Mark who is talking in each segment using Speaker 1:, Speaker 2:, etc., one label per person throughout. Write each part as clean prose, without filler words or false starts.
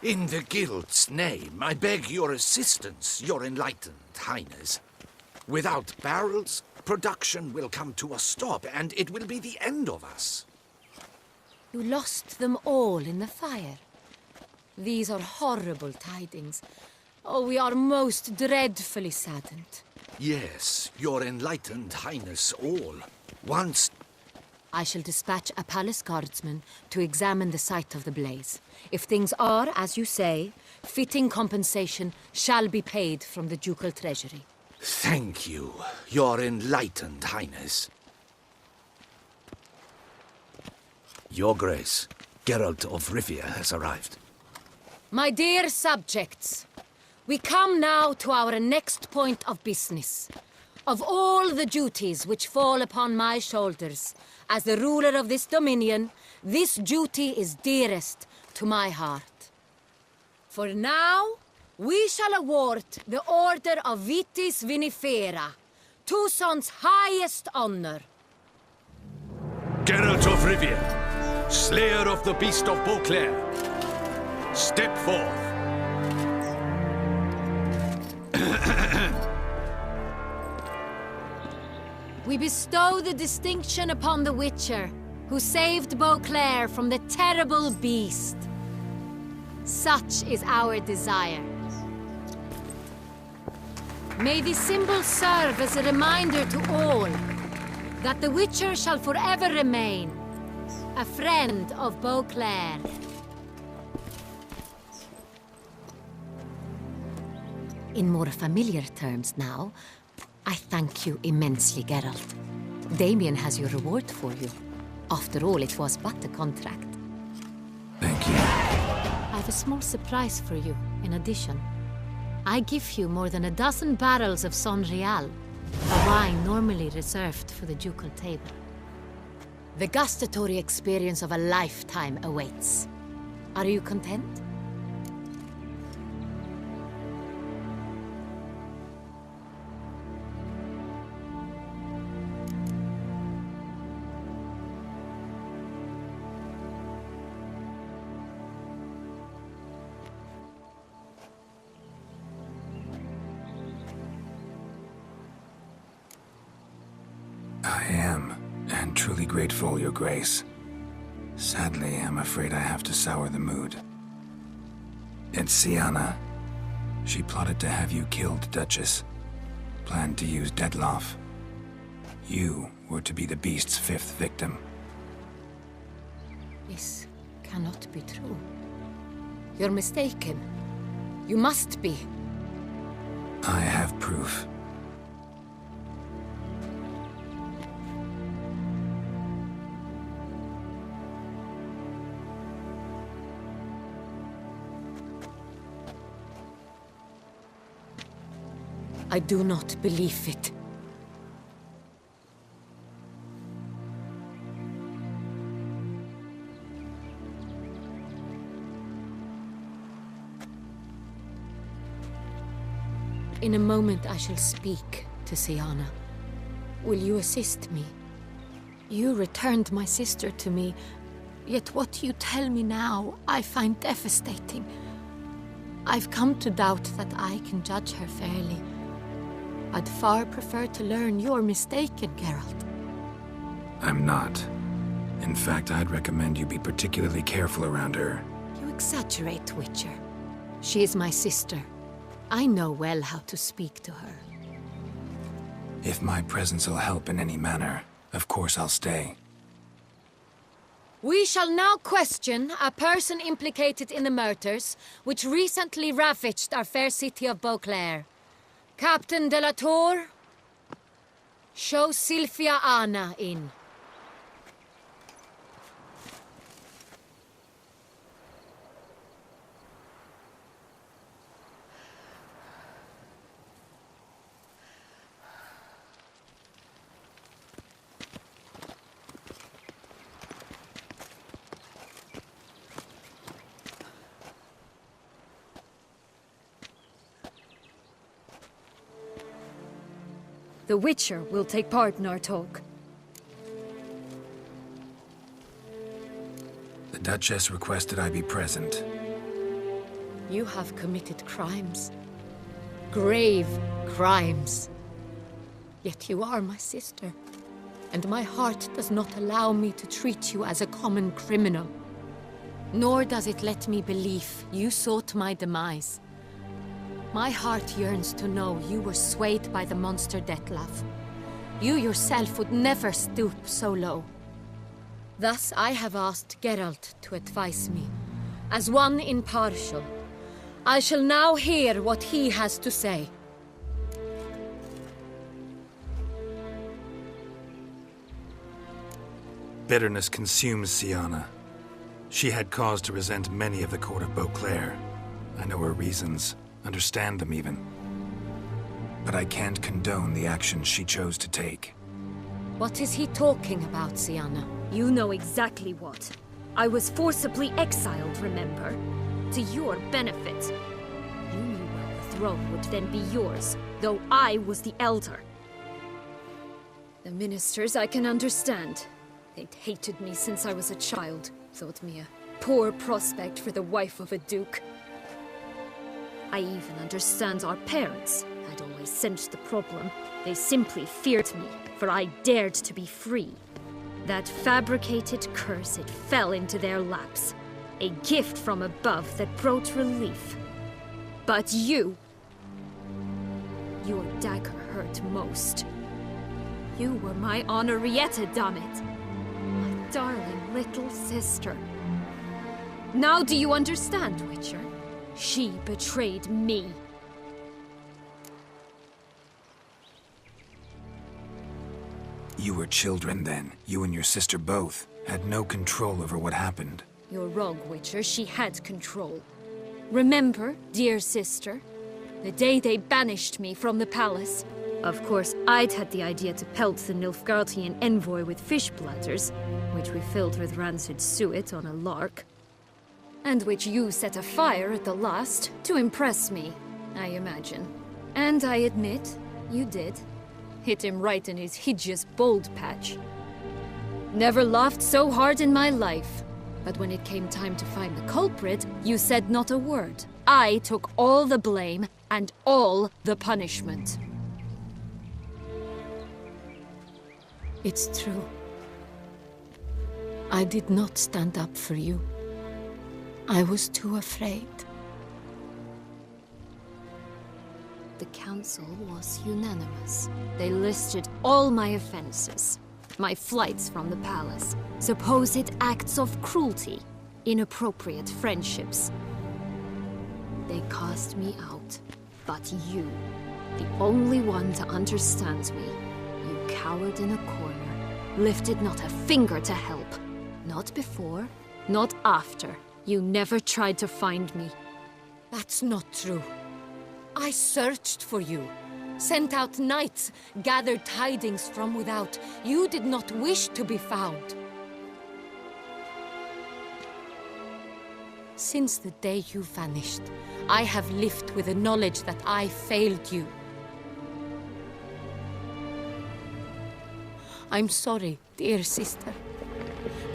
Speaker 1: In the Guild's name, I beg your assistance, your enlightened highness. Without barrels, production will come to a stop, and it will be the end of us.
Speaker 2: You lost them all in the fire. These are horrible tidings. Oh, we are most dreadfully saddened.
Speaker 1: Yes, your enlightened highness all. Once...
Speaker 2: I shall dispatch a palace guardsman to examine the site of the blaze. If things are, as you say, fitting compensation shall be paid from the ducal treasury.
Speaker 1: Thank you, your enlightened highness. Your Grace, Geralt of Rivia has arrived.
Speaker 2: My dear subjects, we come now to our next point of business. Of all the duties which fall upon my shoulders, as the ruler of this dominion, this duty is dearest to my heart. For now, we shall award the Order of Vitis Vinifera, Tucson's highest honor.
Speaker 1: Geralt of Rivia, Slayer of the Beast of Beauclair, step forth.
Speaker 2: We bestow the distinction upon the Witcher, who saved Beauclair from the terrible beast. Such is our desire. May this symbol serve as a reminder to all that the Witcher shall forever remain a friend of Beauclair. In more familiar terms now, I thank you immensely, Geralt. Damien has your reward for you. After all, it was but a contract.
Speaker 3: Thank you.
Speaker 2: I have a small surprise for you, in addition. I give you more than a dozen barrels of Son Real, a wine normally reserved for the ducal table. The gustatory experience of a lifetime awaits. Are you content?
Speaker 3: I am, and truly grateful, Your Grace. Sadly, I'm afraid I have to sour the mood. It's Sienna. She plotted to have you killed, Duchess. Planned to use Detloff. You were to be the beast's fifth victim.
Speaker 2: This cannot be true. You're mistaken. You must be.
Speaker 3: I have proof.
Speaker 2: I do not believe it. In a moment I shall speak to Sienna. Will you assist me? You returned my sister to me, yet what you tell me now I find devastating. I've come to doubt that I can judge her fairly. I'd far prefer to learn you're mistaken, Geralt.
Speaker 3: I'm not. In fact, I'd recommend you be particularly careful around her.
Speaker 2: You exaggerate, Witcher. She is my sister. I know well how to speak to her.
Speaker 3: If my presence will help in any manner, of course I'll stay.
Speaker 2: We shall now question a person implicated in the murders which recently ravaged our fair city of Beauclair. Captain de la Tour, show Sylvia Anna in.
Speaker 4: The Witcher will take part in our talk.
Speaker 3: The Duchess requested I be present.
Speaker 2: You have committed crimes. Grave crimes. Yet you are my sister, and my heart does not allow me to treat you as a common criminal. Nor does it let me believe you sought my demise. My heart yearns to know you were swayed by the monster Dettlaff. You yourself would never stoop so low. Thus I have asked Geralt to advise me, as one impartial. I shall now hear what he has to say.
Speaker 3: Bitterness consumes Siana. She had cause to resent many of the court of Beauclair. I know her reasons, understand them even. But I can't condone the actions she chose to take.
Speaker 2: What is he talking about, Siana?
Speaker 4: You know exactly what. I was forcibly exiled, remember? To your benefit. You knew well the throne would then be yours, though I was the elder. The ministers I can understand. They'd hated me since I was a child, thought me a poor prospect for the wife of a duke. I even understand our parents. I'd always sensed the problem. They simply feared me, for I dared to be free. That fabricated curse, it fell into their laps. A gift from above that brought relief. But you... your dagger hurt most. You were my Honorrietta, damn it. My darling little sister. Now do you understand, Witcher? She betrayed me.
Speaker 3: You were children then. You and your sister both had no control over what happened.
Speaker 4: You're wrong, Witcher. She had control. Remember, dear sister, the day they banished me from the palace? Of course, I'd had the idea to pelt the Nilfgaardian envoy with fish bladders, which we filled with rancid suet on a lark. And which you set afire at the last, to impress me, I imagine. And I admit, you did. Hit him right in his hideous bald patch. Never laughed so hard in my life. But when it came time to find the culprit, you said not a word. I took all the blame and all the punishment.
Speaker 2: It's true. I did not stand up for you. I was too afraid.
Speaker 4: The council was unanimous. They listed all my offenses. My flights from the palace, supposed acts of cruelty, inappropriate friendships. They cast me out. But you, the only one to understand me, you cowered in a corner, lifted not a finger to help. Not before, not after. You never tried to find me.
Speaker 2: That's not true. I searched for you, sent out knights, gathered tidings from without. You did not wish to be found. Since the day you vanished, I have lived with the knowledge that I failed you. I'm sorry, dear sister.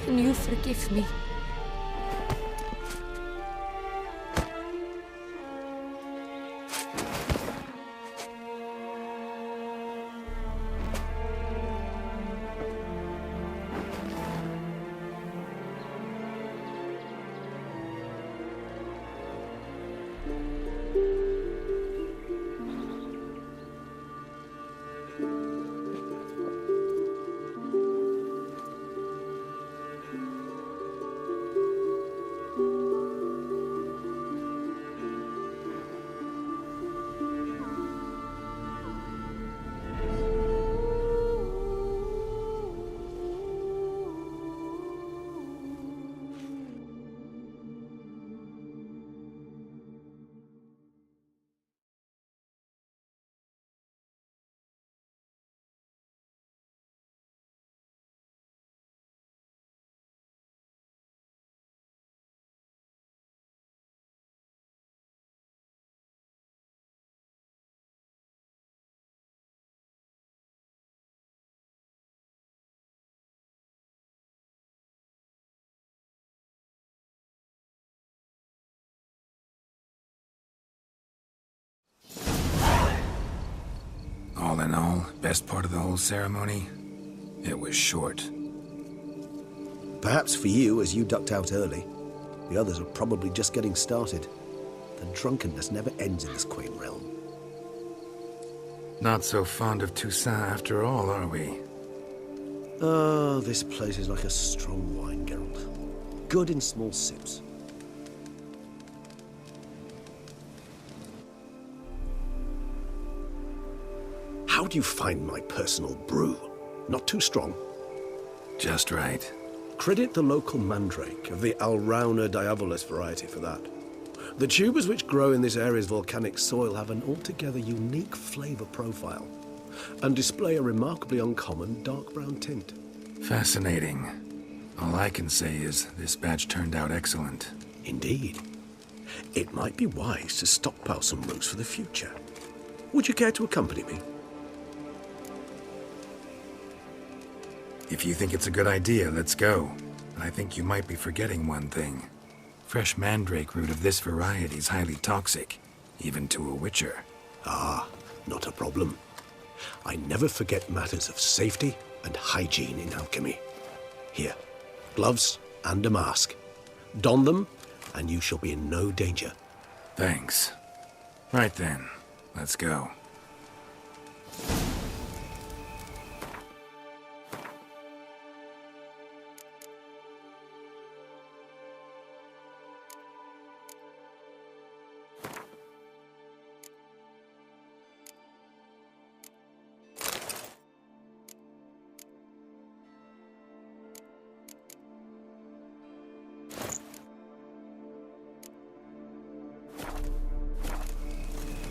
Speaker 2: Can you forgive me?
Speaker 3: in all, best part of the whole ceremony? It was short.
Speaker 5: Perhaps for you, as you ducked out early. The others are probably just getting started. The drunkenness never ends in this quaint realm.
Speaker 3: Not so fond of Toussaint after all, are we?
Speaker 5: Ah, this place is like a strong wine, Geralt. Good in small sips. How do you find my personal brew? Not too strong?
Speaker 3: Just right.
Speaker 5: Credit the local mandrake of the Alrauna diabolus variety for that. The tubers which grow in this area's volcanic soil have an altogether unique flavor profile and display a remarkably uncommon dark brown tint.
Speaker 3: Fascinating. All I can say is this batch turned out excellent.
Speaker 5: Indeed. It might be wise to stockpile some roots for the future. Would you care to accompany me?
Speaker 3: If you think it's a good idea, let's go. But I think you might be forgetting one thing. Fresh mandrake root of this variety is highly toxic, even to a witcher.
Speaker 5: Ah, not a problem. I never forget matters of safety and hygiene in alchemy. Here, gloves and a mask. Don them, and you shall be in no danger.
Speaker 3: Thanks. Right then, let's go.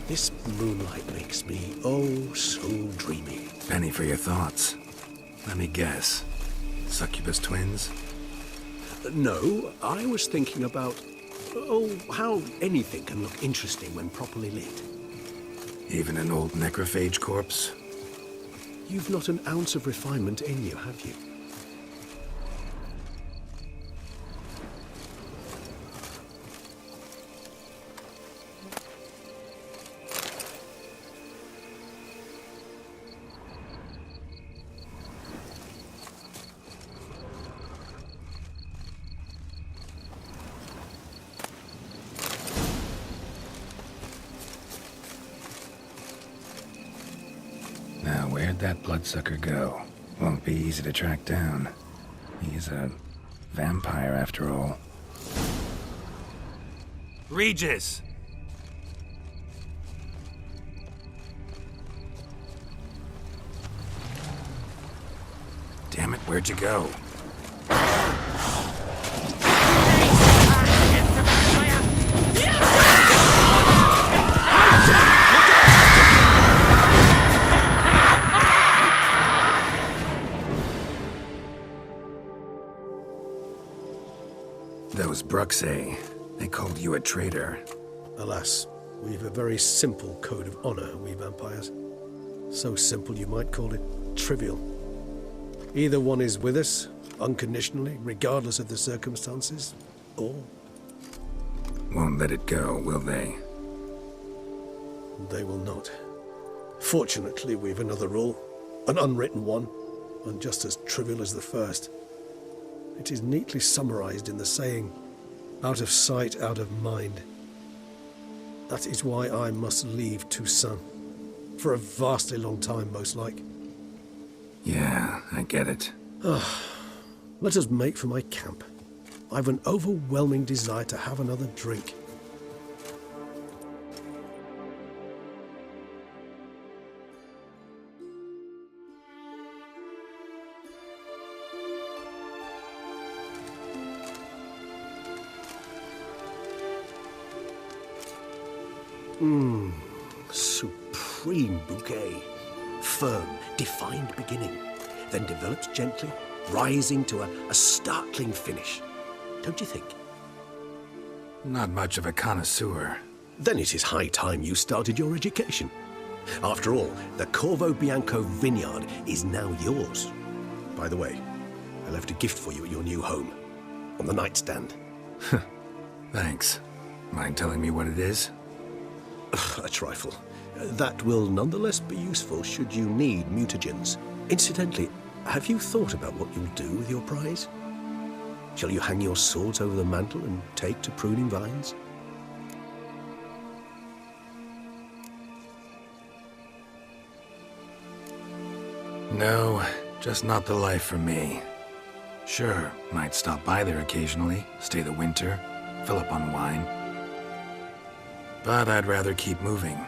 Speaker 5: This moonlight makes me, oh, so dreamy.
Speaker 3: Penny for your thoughts. Let me guess. Succubus twins?
Speaker 5: No, I was thinking about, oh, how anything can look interesting when properly lit.
Speaker 3: Even an old necrophage corpse?
Speaker 5: You've not an ounce of refinement in you, have you?
Speaker 3: Now, where'd that bloodsucker go? Won't be easy to track down. He's a vampire, after all. Regis! Damn it, where'd you go? Those Bruxae, they called you a traitor.
Speaker 5: Alas, we've a very simple code of honor, we vampires. So simple you might call it trivial. Either one is with us, unconditionally, regardless of the circumstances, or...
Speaker 3: Won't let it go, will they?
Speaker 5: they will not. Fortunately, we've another rule, an unwritten one, and just as trivial as the first. It is neatly summarized in the saying, out of sight, out of mind. That is why I must leave Toussaint. For a vastly long time, most like.
Speaker 3: Yeah, I get it.
Speaker 5: Let us make for my camp. I've an overwhelming desire to have another drink. Supreme bouquet. Firm, defined beginning, then develops gently, rising to a startling finish. Don't you think?
Speaker 3: Not much of a connoisseur.
Speaker 5: Then it is high time you started your education. After all, the Corvo Bianco vineyard is now yours. By the way, I left a gift for you at your new home, on the nightstand.
Speaker 3: Thanks. Mind telling me what it is?
Speaker 5: A trifle. That will nonetheless be useful should you need mutagens. Incidentally, have you thought about what you'll do with your prize? Shall you hang your swords over the mantle and take to pruning vines?
Speaker 3: No, just not the life for me. Sure, might stop by there occasionally, stay the winter, fill up on wine. But I'd rather keep moving.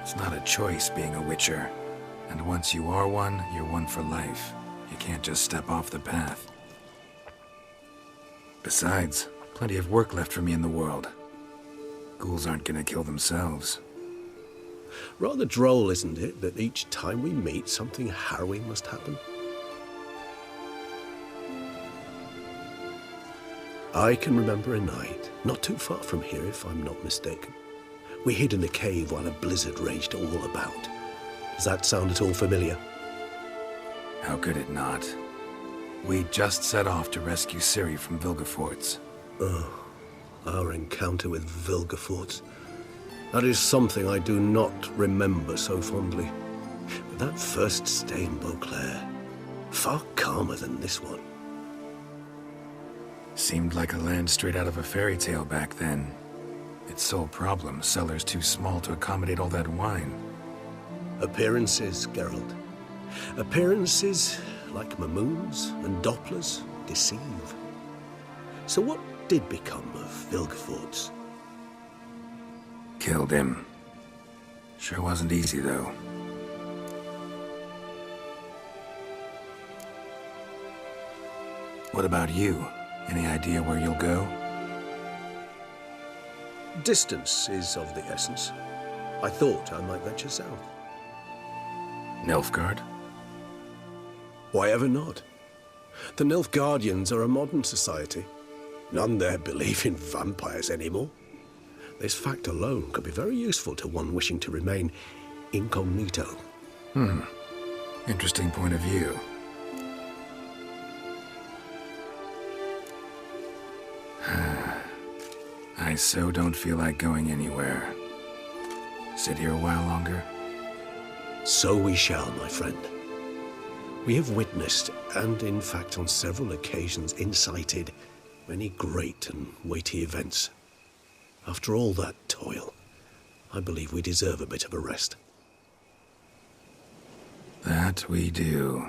Speaker 3: It's not a choice being a witcher. And once you are one, you're one for life. You can't just step off the path. Besides, plenty of work left for me in the world. Ghouls aren't gonna kill themselves.
Speaker 5: Rather droll, isn't it, that each time we meet, something harrowing must happen? I can remember a night, not too far from here if I'm not mistaken. We hid in a cave while a blizzard raged all about. Does that sound at all familiar?
Speaker 3: How could it not? We just set off to rescue Ciri from Vilgefortz.
Speaker 5: Oh, our encounter with Vilgefortz. That is something I do not remember so fondly. But that first stay in Beauclair, far calmer than this one.
Speaker 3: Seemed like a land straight out of a fairy tale back then. Its sole problem, cellars too small to accommodate all that wine.
Speaker 5: Appearances, Geralt. Appearances, like Mamoons and Dopplers, deceive. So what did become of Vilgefortz?
Speaker 3: Killed him. Sure wasn't easy, though. What about you? Any idea where you'll go?
Speaker 5: Distance is of the essence. I thought I might venture south.
Speaker 3: Nilfgaard?
Speaker 5: Why ever not? The Nilfgaardians are a modern society. None there believe in vampires anymore. This fact alone could be very useful to one wishing to remain incognito.
Speaker 3: Interesting point of view. I so don't feel like going anywhere. Sit here a while longer?
Speaker 5: So we shall, my friend. We have witnessed, and in fact on several occasions incited, many great and weighty events. After all that toil, I believe we deserve a bit of a rest.
Speaker 3: That we do.